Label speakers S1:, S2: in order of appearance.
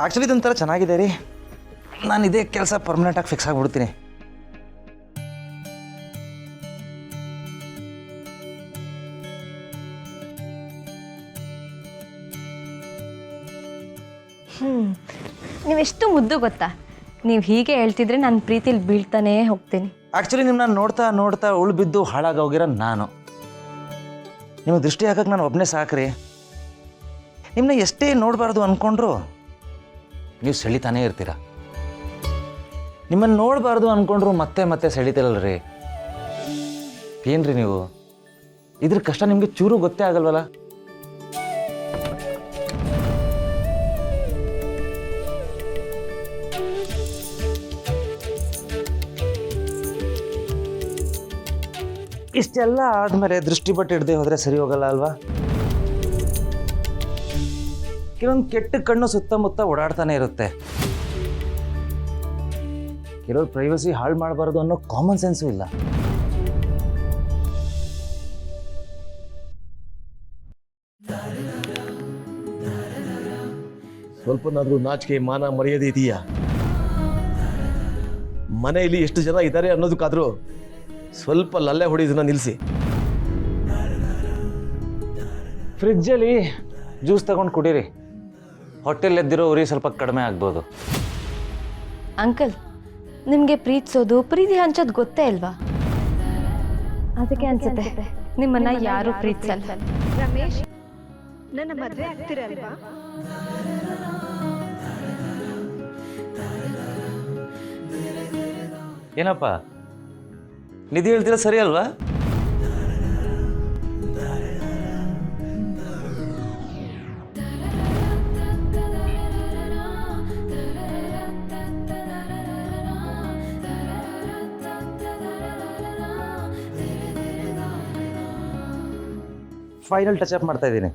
S1: Actually ಇದೊಂಥರ ಚೆನ್ನಾಗಿದೆ ರೀ. ನಾನು ಇದೇ ಕೆಲಸ ಪರ್ಮನೆಂಟಾಗಿ ಫಿಕ್ಸ್ ಆಗಿಬಿಡ್ತೀನಿ.
S2: ನೀವೆಷ್ಟು ಮುದ್ದು ಗೊತ್ತಾ. ನೀವು ಹೀಗೆ ಹೇಳ್ತಿದ್ರೆ ನಾನು ಪ್ರೀತಿಲಿ ಬೀಳ್ತಾನೇ ಹೋಗ್ತೀನಿ.
S1: ಆ್ಯಕ್ಚುಲಿ ನಿಮ್ಮನ್ನ ನೋಡ್ತಾ ನೋಡ್ತಾ ಉಳು ಬಿದ್ದು ಹಾಳಾಗೋಗಿರೋ ನಾನು. ನಿಮ್ಮ ದೃಷ್ಟಿ ಹಾಕಕ್ಕೆ ನಾನು ಒಬ್ಬನೇ ಸಾಕ್ರಿ. ನಿಮ್ಮನ್ನ ಎಷ್ಟೇ ನೋಡಬಾರ್ದು ಅಂದ್ಕೊಂಡ್ರು ನೀವು ಸೆಳಿತಾನೇ ಇರ್ತೀರ. ನಿಮ್ಮನ್ನು ನೋಡಬಾರ್ದು ಅಂದ್ಕೊಂಡ್ರು ಮತ್ತೆ ಮತ್ತೆ ಸೆಳಿತಿರಲ್ರಿ. ಏನ್ರಿ ನೀವು? ಇದ್ರ ಕಷ್ಟ ನಿಮಗೆ ಚೂರು ಗೊತ್ತೇ ಆಗಲ್ವಲ್ಲ. ಇಷ್ಟೆಲ್ಲ ಆದಮೇಲೆ ದೃಷ್ಟಿ ಬಟ್ಟು ಹಿಡ್ದೆ ಹೋದರೆ ಸರಿ ಹೋಗಲ್ಲ ಅಲ್ವಾ? ಕೆಲವೊಂದು ಕೆಟ್ಟ ಕಣ್ಣು ಸುತ್ತಮುತ್ತ ಓಡಾಡ್ತಾನೆ ಇರುತ್ತೆ. ಕೆಲವ್ರು ಪ್ರೈವಸಿ ಹಾಳು ಮಾಡಬಾರ್ದು ಅನ್ನೋ ಕಾಮನ್ ಸೆನ್ಸು ಇಲ್ಲ.
S3: ಸ್ವಲ್ಪನಾದ್ರೂ ನಾಚಿಕೆ ಮಾನ ಮರ್ಯಾದೆ ಇದೆಯಾ? ಮನೆಯಲ್ಲಿ ಎಷ್ಟು ಜನ ಇದ್ದಾರೆ ಅನ್ನೋದಕ್ಕಾದ್ರೂ ಸ್ವಲ್ಪ ಲಲ್ಲೆ ಹೊಡಿಯೋದನ್ನ ನಿಲ್ಲಿಸಿ.
S1: ಫ್ರಿಜ್ಜಲ್ಲಿ ಜ್ಯೂಸ್ ತಗೊಂಡು ಕುಡೀರಿ. ಹೊಟ್ಟೆಲ್ ಎದ್ದಿರೋ ಉರಿ ಸ್ವಲ್ಪ ಕಡಿಮೆ ಆಗ್ಬೋದು.
S2: ಅಂಕಲ್, ನಿಮಗೆ ಪ್ರೀತಿಸೋದು ಪ್ರೀತಿ ಹಂಚೋದು ಗೊತ್ತೇ ಅಲ್ವಾ? ಅದಕ್ಕೆ ಅನ್ಸುತ್ತೆ ನಿಮ್ಮನ್ನ ಯಾರು ಪ್ರೀತಿಸಲ್ಲ.
S4: ರಮೇಶ್, ನನ್ನ ಮದುವೆ ಆಗ್ತಿರಲ್ವಾ?
S1: ಏನಪ್ಪ ನಿಧಿ ಹೇಳ್ತೀರಾ ಸರಿ ಅಲ್ವಾ? ಫೈನಲ್ ಟಚ್ ಅಪ್ ಮಾಡ್ತಾ ಇದ್ದೀನಿ.